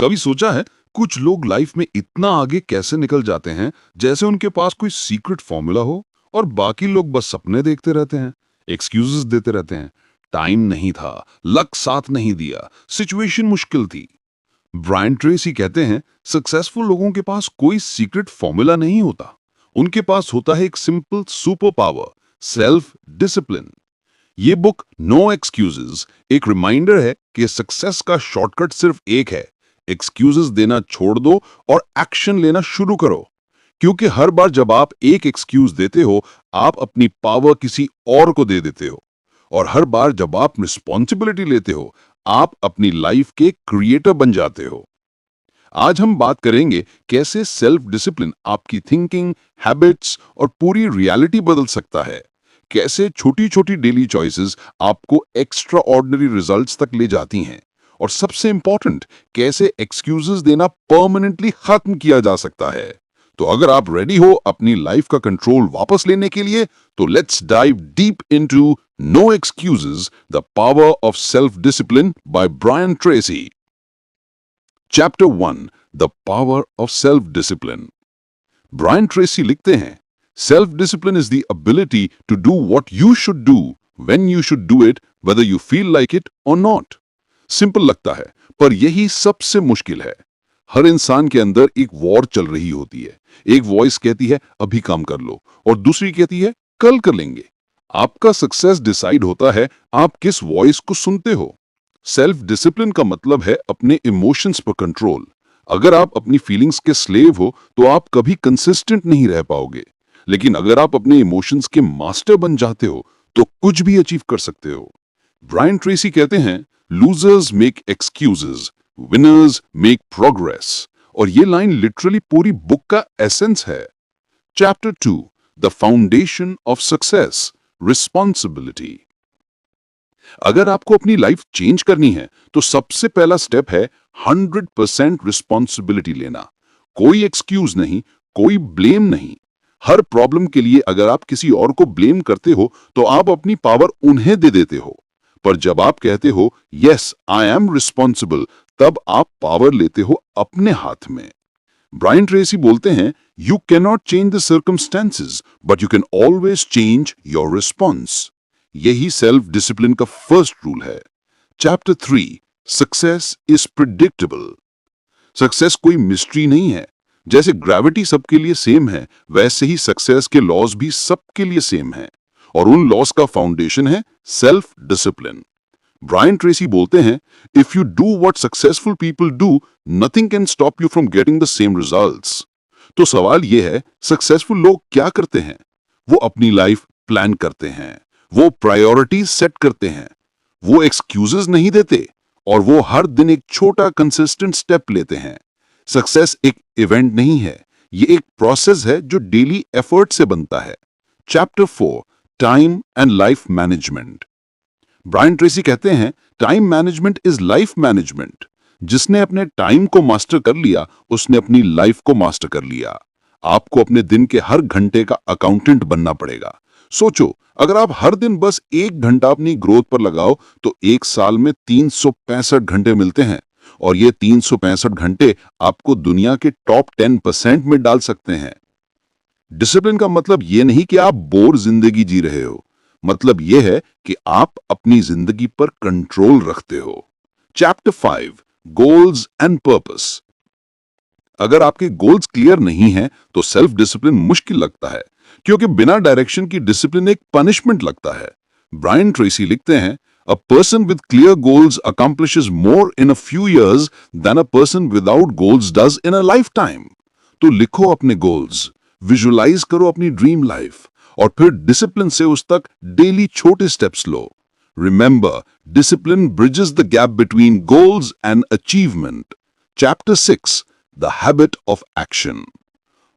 कभी सोचा है कुछ लोग लाइफ में इतना आगे कैसे निकल जाते हैं जैसे उनके पास कोई सीक्रेट फॉर्मूला हो और बाकी लोग बस सपने देखते रहते हैं, एक्सक्यूजेस देते रहते हैं। टाइम नहीं था, लक साथ नहीं दिया, सिचुएशन मुश्किल थी। ब्रायन ट्रेसी कहते हैं सक्सेसफुल लोगों के पास कोई सीक्रेट फॉर्मूला नहीं होता, उनके पास होता है एक simple super power, self discipline. ये बुक नो एक्सक्यूजेस एक रिमाइंडर है कि सक्सेस का शॉर्टकट सिर्फ एक है, एक्सक्यूजेस देना छोड़ दो और एक्शन लेना शुरू करो। क्योंकि हर बार जब आप एक एक्सक्यूज देते हो, आप अपनी पावर किसी और को दे देते हो, और हर बार जब आप रिस्पॉन्सिबिलिटी लेते हो, आप अपनी लाइफ के क्रिएटर बन जाते हो। आज हम बात करेंगे कैसे सेल्फ डिसिप्लिन आपकी थिंकिंग, हैबिट्स और पूरी रियलिटी बदल सकता है। कैसे छोटी छोटी डेली चॉइसेस आपको एक्स्ट्रा ऑर्डिनरी रिजल्ट्स तक ले जाती हैं, और सबसे इंपॉर्टेंट कैसे एक्सक्यूजेस देना परमानेंटली खत्म किया जा सकता है। तो अगर आप रेडी हो अपनी लाइफ का कंट्रोल वापस लेने के लिए, तो let's dive deep into no excuses, the power of self discipline by Brian Tracy. Chapter 1, the power of self discipline. Brian Tracy लिखते हैं, Self discipline is the ability to do what you should do when you should do it, whether you feel like it or not. Simple लगता है, पर यही सबसे मुश्किल है। हर इंसान के अंदर एक वॉर चल रही होती है। एक वॉइस कहती है अभी काम कर लो, और दूसरी कहती है कल कर लेंगे। आपका सक्सेस डिसाइड होता है आप किस वॉइस को सुनते हो। सेल्फ डिसिप्लिन का मतलब है अपने इमोशंस पर कंट्रोल। अगर आप अपनी फीलिंग्स के स्लेव हो तो आप कभी कंसिस्टेंट नहीं रह पाओगे, लेकिन अगर आप अपने इमोशंस के मास्टर बन जाते हो तो कुछ भी अचीव कर सकते हो। ब्रायन ट्रेसी कहते हैं, losers make excuses, winners make progress. और ये लाइन लिटरली पूरी बुक का एसेंस है। Chapter 2, the foundation of success, responsibility. अगर आपको अपनी लाइफ चेंज करनी है तो सबसे पहला स्टेप है 100% रिस्पॉन्सिबिलिटी लेना। कोई एक्सक्यूज नहीं, कोई ब्लेम नहीं। हर प्रॉब्लम के लिए अगर आप किसी और को ब्लेम करते हो तो आप अपनी पावर उन्हें दे देते हो। पर जब आप कहते हो यस आई एम रिस्पॉन्सिबल, तब आप पावर लेते हो अपने हाथ में। ब्रायन ट्रेसी बोलते हैं, you can not change the circumstances but you can always change your response. यही सेल्फ डिसिप्लिन का फर्स्ट रूल है। Chapter 3, success is predictable. Success कोई मिस्ट्री नहीं है। जैसे ग्रेविटी सबके लिए सेम है, वैसे ही सक्सेस के लॉज भी सबके लिए सेम हैं, और उन लॉज का फाउंडेशन है सेल्फ डिसिप्लिन। ब्रायन ट्रेसी बोलते हैं, if you do what successful people do, nothing can stop you from getting the same results. तो सवाल यह है, सक्सेसफुल लोग क्या करते हैं? वो अपनी लाइफ प्लान करते हैं, वो प्रायोरिटीज सेट करते हैं, वो एक्सक्यूजेस नहीं देते, और वो हर दिन एक छोटा कंसिस्टेंट स्टेप लेते हैं। सक्सेस एक इवेंट नहीं है, ये एक प्रोसेस है जो डेली एफर्ट से बनता है। Chapter 4, time and life management. Brian Tracy कहते हैं, time management is life management. जिसने अपने टाइम को मास्टर कर लिया, उसने अपनी लाइफ को मास्टर कर लिया। आपको अपने दिन के हर घंटे का अकाउंटेंट बनना पड़ेगा। सोचो, अगर आप हर दिन बस 1 घंटा अपनी ग्रोथ पर लगाओ तो एक साल में 365 घंटे मिलते हैं, और ये 365 घंटे आपको दुनिया के टॉप 10% में डाल सकते हैं। डिसिप्लिन का मतलब ये नहीं कि आप बोर जिंदगी जी रहे हो, मतलब ये है कि आप अपनी जिंदगी पर कंट्रोल रखते हो। Chapter 5, goals and purpose. अगर आपके गोल्स क्लियर नहीं हैं तो सेल्फ डिसिप्लिन मुश्किल लगता है, क्योंकि बिना डायरेक्शन की डिसिप्लिन एक पनिशमेंट लगता है। ब्रायन ट्रेसी लिखते हैं, A person with clear goals accomplishes more in a few years than a person without goals does in a lifetime. तो लिखो अपने गोल्स, विजुलाइज करो अपनी ड्रीम लाइफ, और फिर डिसिप्लिन से उस तक डेली छोटे steps low. Remember, discipline bridges the gap between goals and achievement. Chapter 6, the habit of action.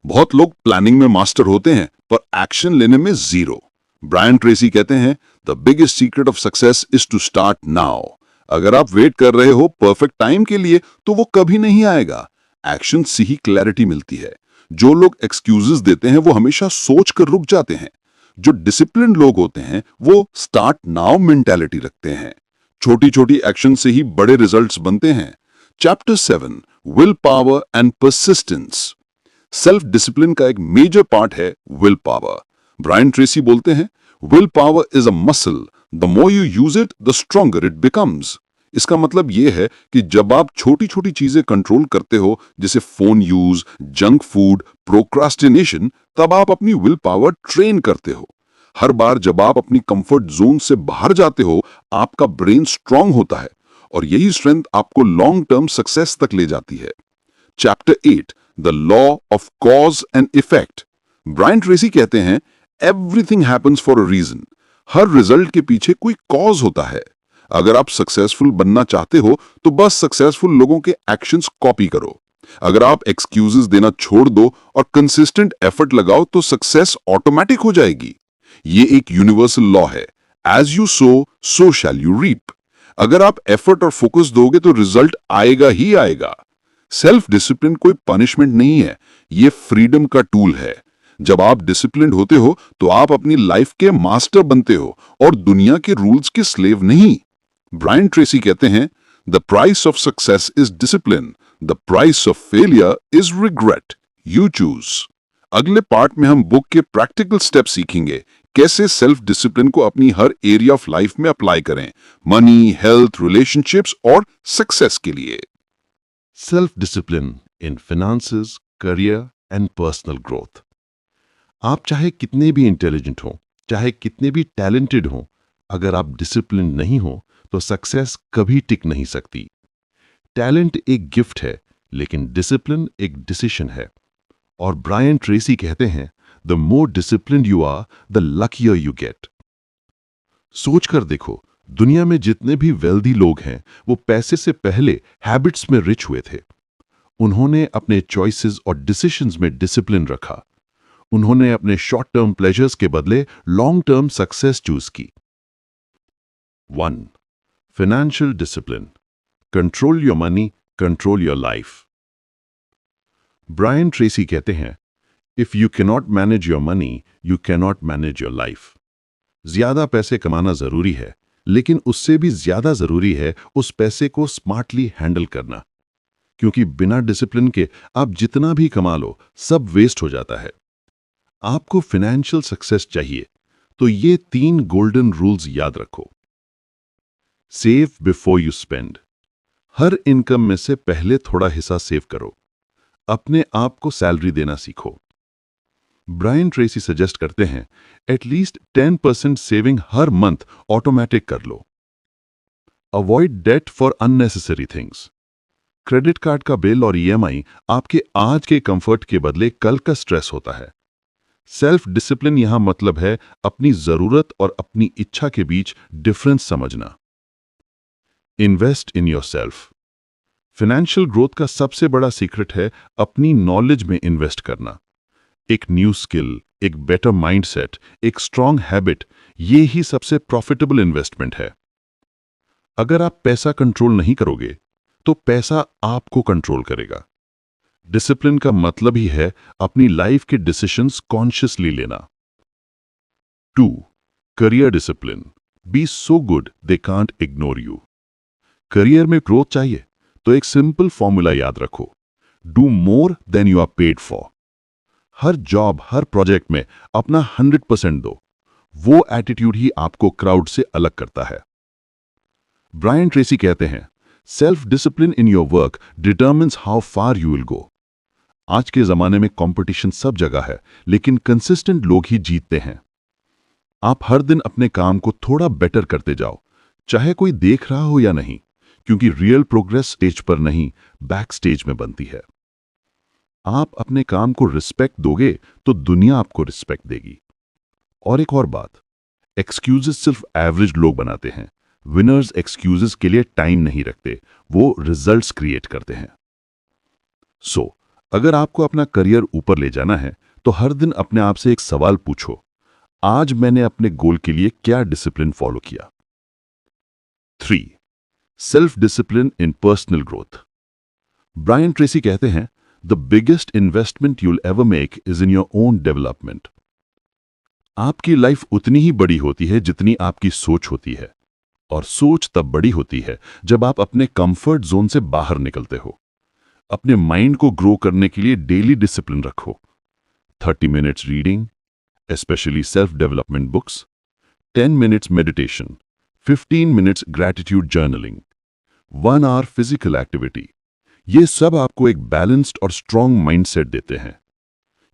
बहुत लोग प्लानिंग में मास्टर होते हैं पर एक्शन लेने में जीरो। ब्रायन ट्रेसी कहते हैं, the biggest secret of success is to start now. अगर आप वेट कर रहे हो परफेक्ट टाइम के लिए तो वो कभी नहीं आएगा। एक्शन से ही क्लैरिटी मिलती है। जो लोग एक्सक्यूजेस देते हैं वो हमेशा सोच कर रुक जाते हैं। जो डिसिप्लिन लोग होते हैं वो स्टार्ट नाउ मेंटालिटी रखते हैं। छोटी छोटी एक्शन से ही बड़े रिजल्ट्स बनते हैं। Chapter 7, will power and persistence. Self discipline का एक मेजर पार्ट है विल पावर। ब्रायन ट्रेसी बोलते हैं, will power is a muscle, the more you use it the stronger it becomes. इसका मतलब यह है कि जब आप छोटी छोटी चीजें कंट्रोल करते हो, जैसे phone use, junk food, procrastination, तब आप अपनी विल पावर ट्रेन करते हो। हर बार जब आप अपनी कंफर्ट जोन से बाहर जाते हो, आपका ब्रेन स्ट्रांग होता है और यही स्ट्रेंथ आपको लॉन्ग टर्म सक्सेस तक ले जाती है। Chapter 8, the law of cause and effect. Brian Tracy कहते हैं, everything happens for a reason. हर रिजल्ट के पीछे कोई कॉज होता है। अगर आप सक्सेसफुल बनना चाहते हो तो बस सक्सेसफुल लोगों के एक्शंस कॉपी करो। अगर आप एक्सक्यूजेस देना छोड़ दो और कंसिस्टेंट एफर्ट लगाओ तो सक्सेस ऑटोमेटिक हो जाएगी। ये एक यूनिवर्सल लॉ है, as you sow shall you reap. अगर आप एफर्ट और फोकस दोगे तो रिजल्ट आएगा ही आएगा। सेल्फ डिसिप्लिन कोई पनिशमेंट नहीं है, ये फ्रीडम का टूल है। जब आप डिसिप्लिन्ड होते हो तो आप अपनी लाइफ के मास्टर बनते हो और दुनिया के रूल्स के स्लेव नहीं। ब्रायन ट्रेसी कहते हैं, the price of success is discipline, the price of failure is regret, you choose. अगले पार्ट में हम बुक के प्रैक्टिकल स्टेप सीखेंगे, कैसे सेल्फ डिसिप्लिन को अपनी हर एरिया ऑफ लाइफ में अप्लाई करें, मनी, हेल्थ, रिलेशनशिप्स और सक्सेस के लिए। Self discipline in finances, career and personal growth. आप चाहे कितने भी इंटेलिजेंट हो, चाहे कितने भी टैलेंटेड हो, अगर आप डिसिप्लिन नहीं हो तो सक्सेस कभी टिक नहीं सकती। टैलेंट एक गिफ्ट है, लेकिन डिसिप्लिन एक डिसीजन है। और ब्रायन ट्रेसी कहते हैं, the more disciplined you are, the luckier you get. सोचकर देखो, दुनिया में जितने भी वेल्दी लोग हैं, वो पैसे से पहले हैबिट्स में रिच हुए थे। उन्होंने अपने चॉइसेस और डिसीजंस में डिसिप्लिन रखा। उन्होंने अपने शॉर्ट टर्म प्लेजर्स के बदले लॉन्ग टर्म सक्सेस चूज की। 1. Financial discipline. Control your money, control your life. Brian Tracy कहते हैं, if you cannot manage your money, you cannot manage your life. ज्यादा पैसे कमाना जरूरी है, लेकिन उससे भी ज्यादा जरूरी है उस पैसे को स्मार्टली हैंडल करना। क्योंकि बिना डिसिप्लिन के आप जितना भी कमा लो, सब वेस्ट हो जाता है। आपको फाइनेंशियल सक्सेस चाहिए तो ये 3 गोल्डन रूल्स याद रखो। Save before you spend. Her income में से पहले थोड़ा हिस्सा सेव करो। अपने आप को सैलरी देना सीखो। ब्रायन ट्रेसी सजेस्ट करते हैं, एटलीस्ट 10% सेविंग हर मंथ ऑटोमेटिक कर लो। Avoid debt for unnecessary things. Credit card का बिल और ईएमआई आपके आज के कंफर्ट के बदले कल का स्ट्रेस होता है। सेल्फ डिसिप्लिन यहां मतलब है अपनी जरूरत और अपनी इच्छा के बीच डिफरेंस समझना। Invest in yourself. Financial growth का सबसे बड़ा सीक्रेट है अपनी नॉलेज में इन्वेस्ट करना। एक न्यू स्किल, एक बेटर माइंडसेट, एक स्ट्रांग हैबिट, ये ही सबसे प्रॉफिटेबल इन्वेस्टमेंट है। अगर आप पैसा कंट्रोल नहीं करोगे तो पैसा आपको कंट्रोल करेगा। डिसिप्लिन का मतलब ही है अपनी लाइफ के डिसीजंस कॉन्शियसली लेना। 2. Career discipline. Be so good they can't ignore you. Career में ग्रोथ चाहिए तो एक सिंपल फॉर्मूला याद रखो, do more than you are paid for. हर जॉब, हर प्रोजेक्ट में अपना 100% दो। वो एटीट्यूड ही आपको क्राउड से अलग करता है। ब्रायन ट्रेसी कहते हैं, self discipline in your work determines how far you will go. आज के जमाने में कंपटीशन सब जगह है, लेकिन कंसिस्टेंट लोग ही जीतते हैं। आप हर दिन अपने काम को थोड़ा बेटर करते जाओ, चाहे कोई देख रहा हो या नहीं, क्योंकि रियल प्रोग्रेस स्टेज पर नहीं, बैक स्टेज में बनती है। आप अपने काम को रिस्पेक्ट दोगे तो दुनिया आपको रिस्पेक्ट देगी। और एक और बात, एक्सक्यूजेस सिर्फ एवरेज लोग बनाते हैं। विनर्स एक्सक्यूजेस के लिए टाइम नहीं रखते, वो रिजल्ट्स क्रिएट करते हैं। अगर आपको अपना करियर ऊपर ले जाना है तो हर दिन अपने आप से एक सवाल पूछो, आज मैंने अपने गोल के लिए क्या डिसिप्लिन फॉलो किया। 3. Self discipline in personal growth. Brian Tracy कहते हैं, the biggest investment you'll ever make is in your own development. आपकी लाइफ उतनी ही बड़ी होती है जितनी आपकी सोच होती है, और सोच तब बड़ी होती है जब आप अपने कंफर्ट जोन से बाहर निकलते हो। अपने माइंड को ग्रो करने के लिए डेली डिसिप्लिन रखो। 30 minutes reading, especially self-development books, 10 minutes meditation, 15 minutes gratitude journaling, 1 hour physical activity। ये सब आपको एक बैलेंस्ड और स्ट्रांग माइंडसेट देते हैं,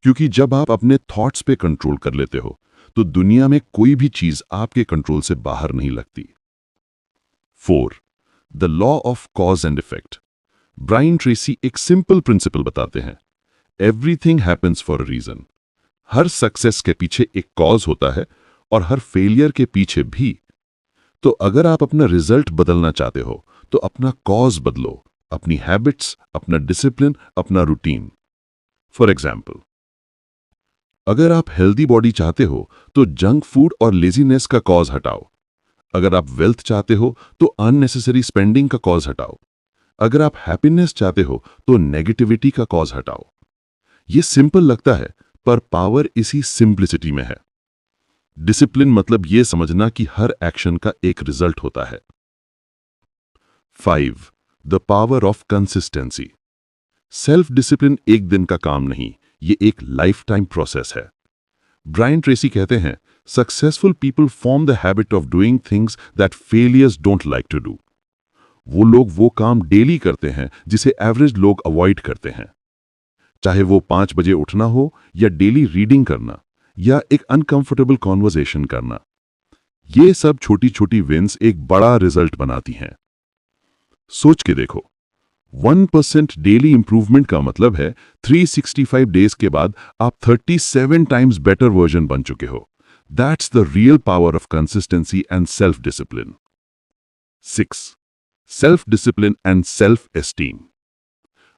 क्योंकि जब आप अपने थॉट्स पे कंट्रोल कर लेते हो तो दुनिया में कोई भी चीज आपके कंट्रोल से बाहर नहीं लगती। 4. The law of cause and effect. Brian Tracy एक सिंपल प्रिंसिपल बताते हैं, everything happens for a reason. हर सक्सेस के पीछे एक कॉज होता है और हर फेलियर के पीछे भी। तो अगर आप अपना रिजल्ट बदलना चाहते हो तो अपना कॉज बदलो, अपनी हैबिट्स, अपना डिसिप्लिन, अपना रूटीन। फॉर एग्जाम्पल, अगर आप हेल्दी बॉडी चाहते हो तो जंक फूड और लेजीनेस का कॉज हटाओ। अगर आप वेल्थ चाहते हो तो अननेसेसरी स्पेंडिंग का कॉज हटाओ। अगर आप हैप्पीनेस चाहते हो तो नेगेटिविटी का कॉज हटाओ। ये सिंपल लगता है, पर पावर इसी सिंप्लिसिटी में है। डिसिप्लिन मतलब यह समझना कि हर एक्शन का एक रिजल्ट होता है। 5. The power of consistency. Self discipline एक दिन का काम नहीं, ये एक लाइफ टाइम प्रोसेस है। ब्रायन ट्रेसी कहते हैं, successful people form the habit of doing things that failures don't like to do. वो लोग वो काम डेली करते हैं जिसे एवरेज लोग अवॉइड करते हैं। चाहे वो 5 बजे उठना हो, या डेली रीडिंग करना, या एक अनकंफर्टेबल कॉन्वर्सेशन करना। ये सब छोटी छोटी विंस एक बड़ा रिजल्ट बनाती हैं। सोच के देखो, 1% डेली इंप्रूवमेंट का मतलब है 365 डेज के बाद आप 37 टाइम्स बेटर वर्जन बन चुके हो। That's the real power of consistency and self discipline. 6. Self discipline and self esteem.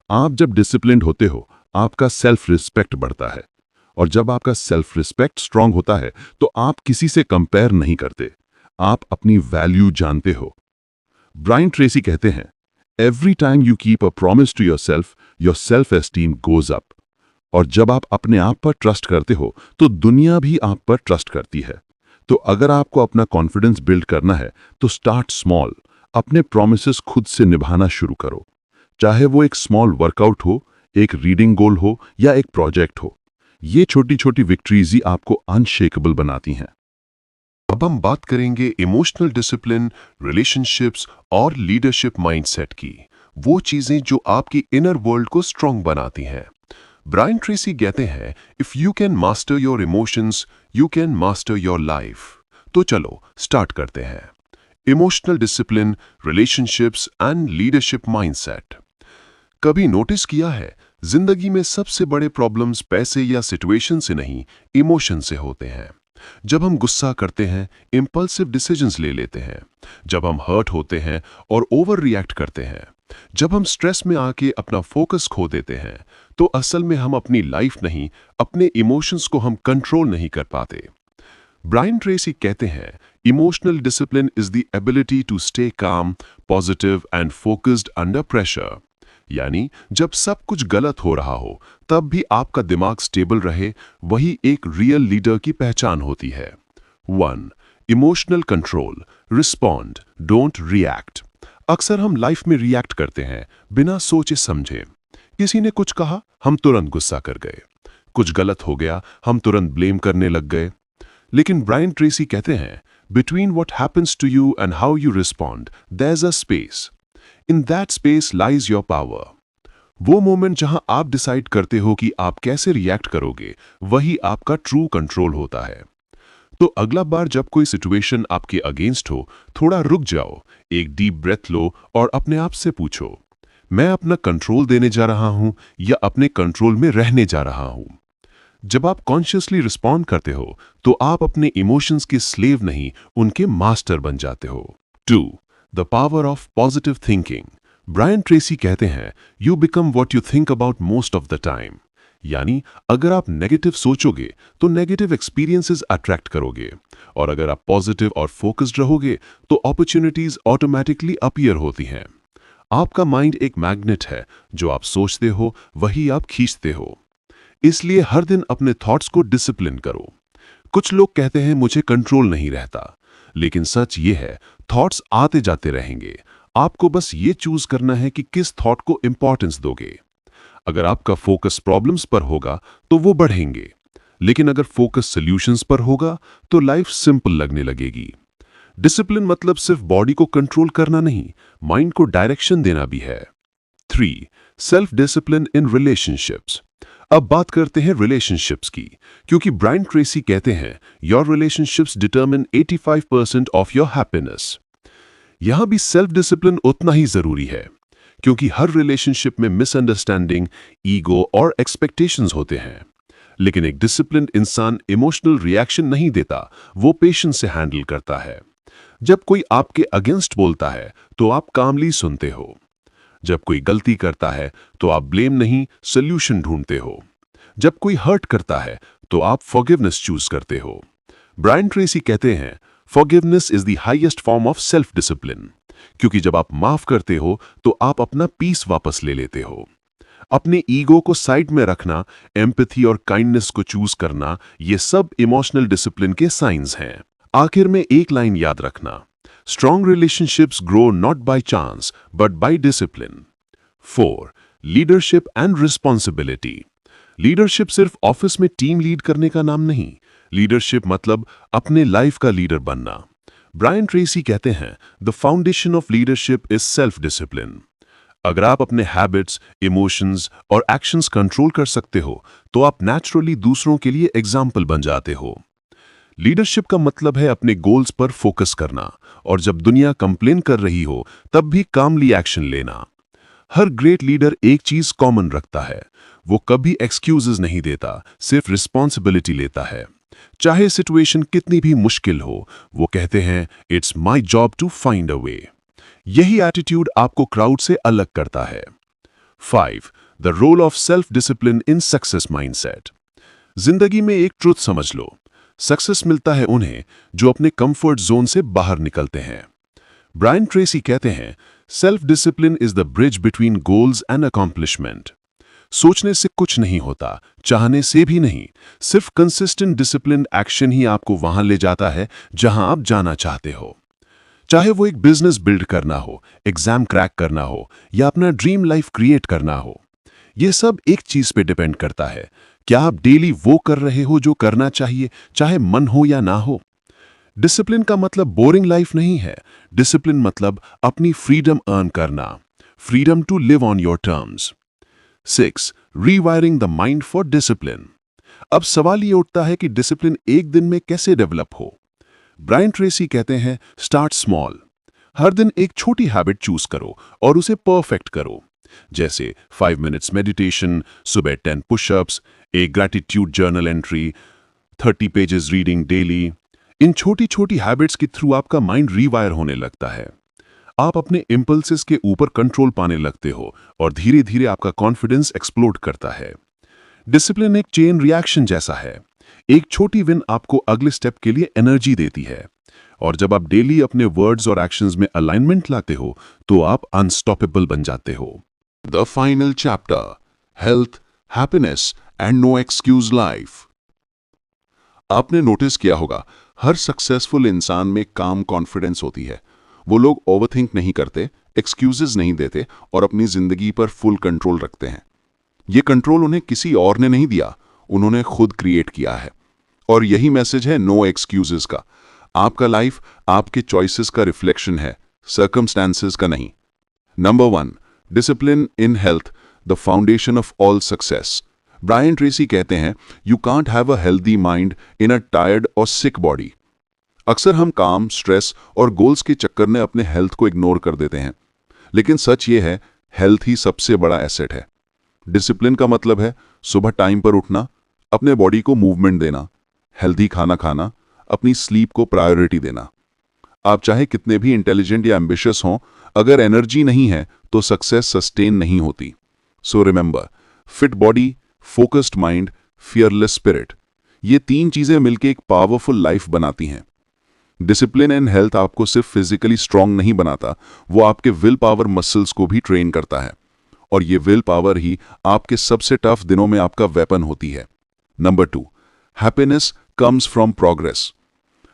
आप जब डिसिप्लिन्ड होते हो, आपका सेल्फ रिस्पेक्ट बढ़ता है, और जब आपका सेल्फ रिस्पेक्ट स्ट्रांग होता है तो आप किसी से कंपेयर नहीं करते, आप अपनी वैल्यू जानते हो। ब्रायन ट्रेसी कहते हैं, every time you keep a promise to your self esteem goes up. और जब आप अपने आप पर ट्रस्ट करते हो तो दुनिया भी आप पर ट्रस्ट करती है। तो अगर आपको अपना कॉन्फिडेंस बिल्ड करना है तो स्टार्ट स्मॉल। अपने प्रॉमिसेस खुद से निभाना शुरू करो, चाहे वो एक स्मॉल वर्कआउट हो, एक रीडिंग गोल हो, या एक प्रोजेक्ट हो। ये छोटी छोटी विक्ट्रीज ही आपको अनशेकेबल बनाती हैं। अब हम बात करेंगे इमोशनल डिसिप्लिन, रिलेशनशिप्स और लीडरशिप माइंडसेट की, वो चीजें जो आपकी इनर वर्ल्ड को स्ट्रांग बनाती हैं। ब्रायन ट्रेसी कहते हैं, if you can master your emotions, you can master your life. तो चलो स्टार्ट करते हैं। Emotional discipline, relationships and leadership mindset. कभी नोटिस किया है, जिंदगी में सबसे बड़े प्रॉब्लम्स पैसे या सिचुएशन से नहीं, इमोशन से होते हैं। जब हम गुस्सा करते हैं, इंपल्सिव डिसीजंस ले लेते हैं। जब हम हर्ट होते हैं और ओवर रिएक्ट करते हैं। जब हम स्ट्रेस में आके अपना फोकस खो देते हैं, तो असल में हम अपनी लाइफ नहीं, अपने इमोशंस को हम कंट्रोल नहीं कर पाते। ब्रायन ट्रेसी कहते हैं, emotional discipline is the ability to stay calm, positive and focused under pressure. यानी जब सब कुछ गलत हो रहा हो तब भी आपका दिमाग स्टेबल रहे, वही एक रियल लीडर की पहचान होती है। 1. Emotional control, respond, don't react. अक्सर हम लाइफ में रिएक्ट करते हैं बिना सोचे समझे। किसी ने कुछ कहा, हम तुरंत गुस्सा कर गए। कुछ गलत हो गया, हम तुरंत ब्लेम करने लग गए। लेकिन ब्रायन ट्रेसी कहते हैं, between what happens to you and how you respond, there is a space. In that space lies your power. वो मोमेंट जहां आप डिसाइड करते हो कि आप कैसे रिएक्ट करोगे, वही आपका ट्रू कंट्रोल होता है। तो अगला बार जब कोई सिचुएशन आपके अगेंस्ट हो, थोड़ा रुक जाओ, एक डीप ब्रेथ लो और अपने आप से पूछो, मैं अपना कंट्रोल देने जा रहा हूं या अपने कंट्रोल में रहने जा रहा हूं। जब आप कॉन्शियसली रिस्पॉन्ड करते हो तो आप अपने इमोशंस के स्लेव नहीं, उनके मास्टर बन जाते हो। 2. The power of positive thinking. Brian Tracy कहते हैं, you become what you think about most of the time. यानी अगर आप नेगेटिव सोचोगे तो नेगेटिव एक्सपीरियंसेस अट्रैक्ट करोगे, और अगर आप पॉजिटिव और फोकस्ड रहोगे तो अपॉर्चुनिटीज ऑटोमेटिकली अपीयर होती हैं। आपका माइंड एक मैग्नेट है, जो आप सोचते हो वही आप खींचते हो। इसलिए हर दिन अपने थॉट्स को डिसिप्लिन करो। कुछ लोग कहते हैं मुझे कंट्रोल नहीं रहता, लेकिन सच ये है, थॉट्स आते जाते रहेंगे। आपको बस ये चूज करना है कि किस थॉट को इंपॉर्टेंस दोगे। अगर आपका फोकस प्रॉब्लम्स पर होगा तो वो बढ़ेंगे, लेकिन अगर फोकस सॉल्यूशंस पर होगा तो लाइफ सिंपल लगने लगेगी। डिसिप्लिन मतलब सिर्फ बॉडी को कंट्रोल करना नहीं, माइंड को डायरेक्शन देना भी है। 3. Self discipline in relationships. अब बात करते हैं रिलेशनशिप्स की, क्योंकि ब्रायन ट्रेसी कहते हैं your relationships determine 85% of your happiness. यहां भी सेल्फ डिसिप्लिन उतना ही जरूरी है, क्योंकि हर रिलेशनशिप में मिसअंडरस्टैंडिंग, ईगो और एक्सपेक्टेशंस होते हैं। लेकिन एक डिसिप्लिन इंसान इमोशनल रिएक्शन नहीं देता, वो पेशेंस से हैंडल करता है। जब कोई आपके अगेंस्ट बोलता है तो आप कामली सुनते हो। जब कोई गलती करता है तो आप ब्लेम नहीं, सॉल्यूशन ढूंढते हो। जब कोई हर्ट करता है तो आप फॉरगिवनेस चूज करते हो। ब्रायन ट्रेसी कहते हैं forgiveness is the highest form of self discipline, क्योंकि जब आप माफ करते हो तो आप अपना पीस वापस ले लेते हो। अपने ईगो को साइड में रखना, एम्पैथी और काइंडनेस को चूज करना, ये सब इमोशनल डिसिप्लिन के साइंस हैं। आखिर में एक लाइन याद रखना, strong relationships grow not by chance but by discipline. 4. Leadership and responsibility. Leadership सिर्फ ऑफिस में टीम लीड करने का नाम नहीं, लीडरशिप मतलब अपने लाइफ का लीडर बनना। ब्रायन ट्रेसी कहते हैं the foundation of leadership is self discipline. अगर आप अपने हैबिट्स, इमोशंस और एक्शंस कंट्रोल कर सकते हो तो आप नेचुरली दूसरों के लिए एग्जाम्पल बन जाते हो। लीडरशिप का मतलब है अपने गोल्स पर फोकस करना, और जब दुनिया कंप्लेन कर रही हो तब भी कामली एक्शन लेना। हर ग्रेट लीडर एक चीज कॉमन रखता है, वो कभी एक्सक्यूजेस नहीं देता, सिर्फ रिस्पॉन्सिबिलिटी लेता है। चाहे सिचुएशन कितनी भी मुश्किल हो, वो कहते हैं it's my job to find a way. यही एटीट्यूड आपको क्राउड से अलग करता है। 5. The role of self discipline in success mindset. जिंदगी में एक ट्रुथ समझ लो, सक्सेस मिलता है उन्हें जो अपने कंफर्ट जोन से बाहर निकलते हैं। ब्रायन ट्रेसी कहते हैं self discipline is the bridge between goals and accomplishment. सोचने से कुछ नहीं होता, चाहने से भी नहीं, सिर्फ कंसिस्टेंट डिसिप्लिन एक्शन ही आपको वहां ले जाता है जहां आप जाना चाहते हो। चाहे वो एक बिजनेस बिल्ड करना हो, एग्जाम क्रैक करना हो या अपना ड्रीम लाइफ क्रिएट करना हो, ये सब एक चीज पे डिपेंड करता है, क्या आप डेली वो कर रहे हो जो करना चाहिए, चाहे मन हो या ना हो। डिसिप्लिन का मतलब बोरिंग लाइफ नहीं है, डिसिप्लिन मतलब अपनी फ्रीडम अर्न करना, freedom to live on your terms. 6. Rewiring the mind for discipline. अब सवाल ये उठता है कि डिसिप्लिन एक दिन में कैसे डेवलप हो। ब्रायन ट्रेसी कहते हैं स्टार्ट स्मॉल। हर दिन एक छोटी हैबिट चूज करो और उसे परफेक्ट करो, जैसे 5 मिनट्स मेडिटेशन, सुबह 10 पुशअप्स, एक gratitude journal entry, 30 pages reading daily. इन छोटी छोटी हैबिट्स के थ्रू आपका माइंड रीवायर होने लगता है। आप अपने इंपल्सेस के ऊपर कंट्रोल पाने लगते हो और धीरे धीरे आपका कॉन्फिडेंस एक्सप्लोड करता है। डिसिप्लिन एक चेन रिएक्शन जैसा है, एक छोटी विन आपको अगले स्टेप के लिए एनर्जी देती है, और जब आप डेली अपने वर्ड्स और एक्शंस में अलाइनमेंट लाते हो तो आप अनस्टॉपेबल बन जाते हो। The final chapter, health, happiness and no excuse life. आपने नोटिस किया होगा हर सक्सेसफुल इंसान में काम कॉन्फिडेंस होती है। वो लोग ओवरथिंक नहीं करते, एक्सक्यूजेस नहीं देते और अपनी जिंदगी पर फुल कंट्रोल रखते हैं। ये कंट्रोल उन्हें किसी और ने नहीं दिया, उन्होंने खुद क्रिएट किया है। और यही मैसेज है नो एक्सक्यूजेस का। आपका लाइफ आपके चॉइसेस का रिफ्लेक्शन है, सर्कमस्टेंसेस का नहीं। Number 1, discipline in health, the foundation of all success. Brian Tracy कहते हैं you can't have a healthy mind in a tired or sick body. अक्सर हम काम, स्ट्रेस और गोल्स के चक्कर में अपने हेल्थ को इग्नोर कर देते हैं, लेकिन सच ये है हेल्थ ही सबसे बड़ा एसेट है। डिसिप्लिन का मतलब है सुबह टाइम पर उठना, अपने बॉडी को मूवमेंट देना, हेल्दी खाना खाना, अपनी स्लीप को प्रायोरिटी देना। आप चाहे कितने भी इंटेलिजेंट या एम्बिशियस हों, अगर एनर्जी नहीं है तो सक्सेस सस्टेन नहीं होती। So remember, fit body, focused mind, fearless spirit, ये 3 चीजें मिलकर एक पावरफुल लाइफ बनाती हैं। डिसिप्लिन एंड हेल्थ आपको सिर्फ फिजिकली स्ट्रांग नहीं बनाता, वो आपके विल पावर मसल्स को भी ट्रेन करता है, और ये विल पावर ही आपके सबसे टफ दिनों में आपका वेपन होती है। Number 2, happiness comes from progress.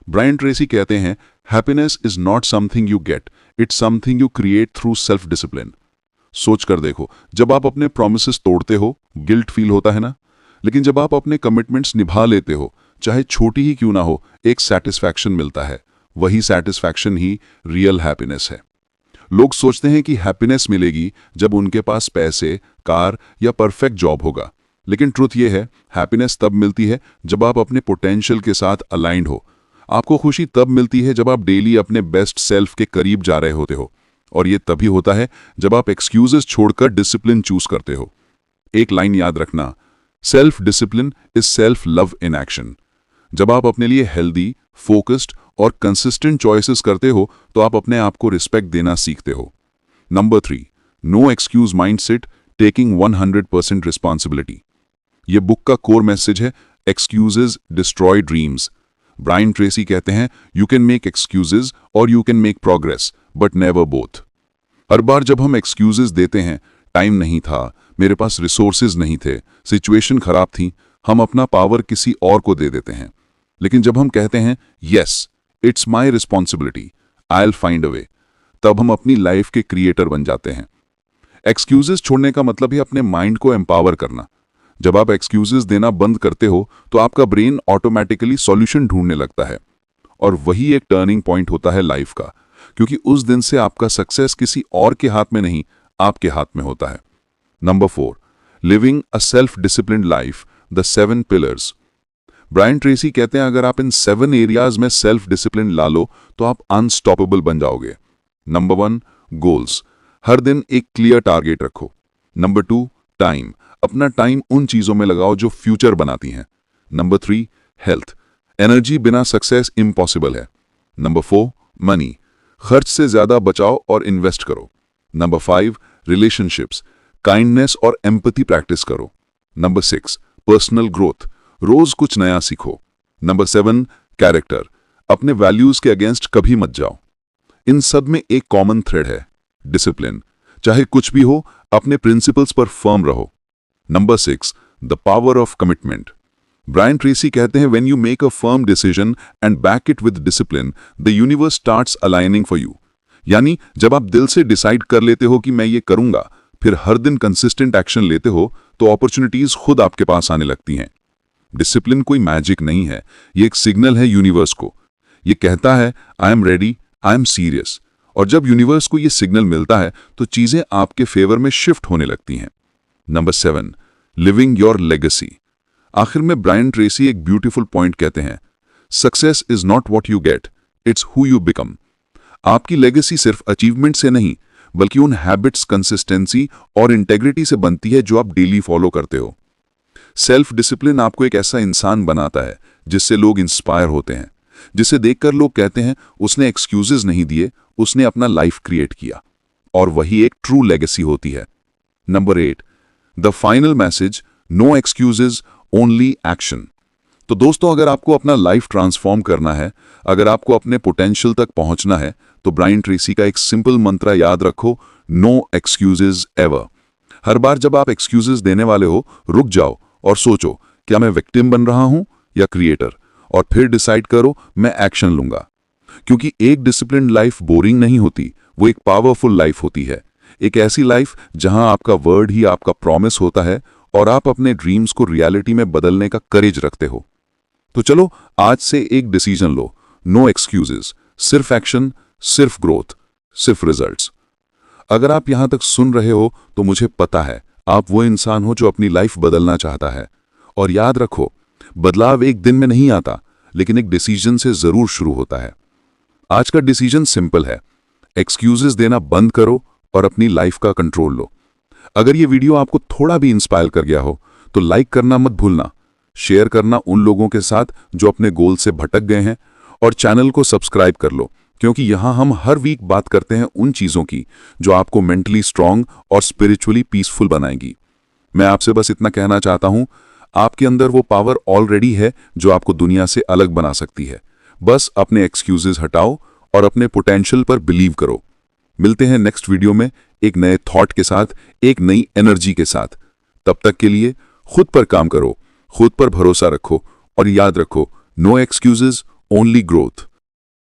Brian Tracy कहते हैं happiness is not something you get, it's something you create through self discipline. सोच कर देखो, जब आप अपने प्रोमिसेस तोड़ते हो गिल्ट फील होता है ना, लेकिन जब आप अपने कमिटमेंट्स निभा लेते हो, चाहे छोटी ही क्यों ना हो, एक सेटिस्फैक्शन मिलता है। वही सेटिस्फैक्शन ही रियल हैप्पीनेस है। लोग सोचते हैं कि हैप्पीनेस मिलेगी जब उनके पास पैसे, कार या परफेक्ट जॉब होगा, लेकिन ट्रुथ ये है, हैप्पीनेस तब मिलती है जब आप अपने पोटेंशियल के साथ अलाइंड हो। आपको खुशी तब मिलती है जब आप डेली अपने बेस्ट सेल्फ के करीब जा रहे होते हो, और ये तभी होता है जब आप एक्सक्यूजेस छोड़कर डिसिप्लिन चूज करते हो। एक लाइन याद रखना, self discipline is self love in action. जब आप अपने लिए हेल्दी, फोकस्ड और कंसिस्टेंट चॉइसेस करते हो तो आप अपने आप को रिस्पेक्ट देना सीखते हो। Number 3, no excuse mindset, taking 100% responsibility. ये बुक का कोर मैसेज है, excuses destroy dreams. Brian Tracy कहते हैं, यू कैन मेक एक्सक्यूजेज और you can make progress, but never both. हर बार जब हम एक्सक्यूजेज देते हैं, टाइम नहीं था, मेरे पास रिसोर्सेज नहीं थे, सिचुएशन खराब थी, हम अपना पावर किसी और को दे देते हैं। लेकिन जब हम कहते हैं yes, it's my responsibility, I will find a way, तब हम अपनी लाइफ के क्रिएटर बन जाते हैं। एक्सक्यूजेस छोड़ने का मतलब है अपने माइंड को एम्पावर करना। जब आप एक्सक्यूजेस देना बंद करते हो तो आपका ब्रेन ऑटोमेटिकली सॉल्यूशन ढूंढने लगता है, और वही एक टर्निंग पॉइंट होता है लाइफ का, क्योंकि उस दिन से आपका सक्सेस किसी और के हाथ में नहीं, आपके हाथ में होता है। Number 4, living a self disciplined life, the 7 pillars. Brian Tracy कहते हैं, अगर आप इन 7 एरियाज में सेल्फ डिसिप्लिन ला लो तो आप अनस्टॉपेबल बन जाओगे। Number 1, goals. हर दिन एक क्लियर टारगेट रखो। Number 2, time. अपना टाइम उन चीजों में लगाओ जो फ्यूचर बनाती हैं। Number 3, health. एनर्जी बिना सक्सेस इम्पॉसिबल है। Number 4, money. खर्च से ज्यादा बचाओ और इन्वेस्ट करो। Number 5, relationships. काइंडनेस और एम्पैथी प्रैक्टिस करो। Number 6, personal growth. रोज कुछ नया सीखो। Number 7, character. अपने वैल्यूज के अगेंस्ट कभी मत जाओ। इन सब में एक कॉमन थ्रेड है, डिसिप्लिन। चाहे कुछ भी हो, अपने प्रिंसिपल्स पर फर्म रहो। Number 6, the power of commitment. Brian Tracy कहते हैं, when you make a firm decision and back it with discipline, the universe starts aligning for you. यानी जब आप दिल से डिसाइड कर लेते हो कि मैं ये करूंगा, फिर हर दिन कंसिस्टेंट एक्शन लेते हो, तो अपॉर्चुनिटीज खुद आपके पास आने लगती हैं। डिसिप्लिन कोई मैजिक नहीं है, ये एक सिग्नल है यूनिवर्स को। ये कहता है, I am ready, I am serious. और जब यूनिवर्स को ये सिग्नल मिलता है तो चीजें आपके फेवर में शिफ्ट होने लगती हैं। Number 7, living your legacy. आखिर में ब्रायन ट्रेसी एक ब्यूटीफुल पॉइंट कहते हैं, success is not what you get, it's who you become. आपकी लेगेसी सिर्फ अचीवमेंट से नहीं, बल्कि उन हैबिट्स, कंसिस्टेंसी और इंटेग्रिटी से बनती है जो आप डेली फॉलो करते हो। सेल्फ डिसिप्लिन आपको एक ऐसा इंसान बनाता है जिससे लोग इंस्पायर होते हैं, जिसे देखकर लोग कहते हैं, उसने एक्सक्यूजेस नहीं दिए, उसने अपना लाइफ क्रिएट किया। और वही एक ट्रू लेगेसी होती है। Number 8, the final message, no excuses, only action. तो दोस्तों, अगर आपको अपना लाइफ ट्रांसफॉर्म करना है, अगर आपको अपने पोटेंशियल तक पहुंचना है, तो ब्रायन ट्रेसी का एक सिंपल मंत्र याद रखो, नो एक्सक्यूजेस एवर। हर बार जब आप एक्सक्यूजेस देने वाले हो, रुक जाओ और सोचो, क्या मैं विक्टिम बन रहा हूं या क्रिएटर, और फिर डिसाइड करो, मैं एक्शन लूंगा। क्योंकि एक डिसिप्लिन्ड लाइफ बोरिंग नहीं होती, वो एक पावरफुल लाइफ होती है। एक ऐसी लाइफ जहां आपका वर्ड ही आपका प्रॉमिस होता है और आप अपने ड्रीम्स को रियलिटी में बदलने का करेज रखते हो। तो चलो, आज से एक डिसीजन लो, नो एक्सक्यूजेस, सिर्फ एक्शन, सिर्फ ग्रोथ, सिर्फ रिजल्ट्स। अगर आप यहां तक सुन रहे हो तो मुझे पता है आप वो इंसान हो जो अपनी लाइफ बदलना चाहता है। और याद रखो, बदलाव एक दिन में नहीं आता, लेकिन एक डिसीजन से जरूर शुरू होता है। आज का डिसीजन सिंपल है, एक्सक्यूजेस देना बंद करो और अपनी लाइफ का कंट्रोल लो। अगर ये वीडियो आपको थोड़ा भी इंस्पायर कर गया हो तो लाइक करना मत भूलना, शेयर करना उन लोगों के साथ जो अपने गोल से भटक गए हैं, और चैनल को सब्सक्राइब कर लो, क्योंकि यहां हम हर वीक बात करते हैं उन चीजों की जो आपको मेंटली स्ट्रांग और स्पिरिचुअली पीसफुल बनाएंगी। मैं आपसे बस इतना कहना चाहता हूं, आपके अंदर वो पावर ऑलरेडी है जो आपको दुनिया से अलग बना सकती है। बस अपने एक्सक्यूजेस हटाओ और अपने पोटेंशियल पर बिलीव करो। मिलते हैं नेक्स्ट वीडियो में एक नए थॉट के साथ, एक नई एनर्जी के साथ। तब तक के लिए खुद पर काम करो, खुद पर भरोसा रखो और याद रखो, नो एक्सक्यूजेस, ओनली ग्रोथ।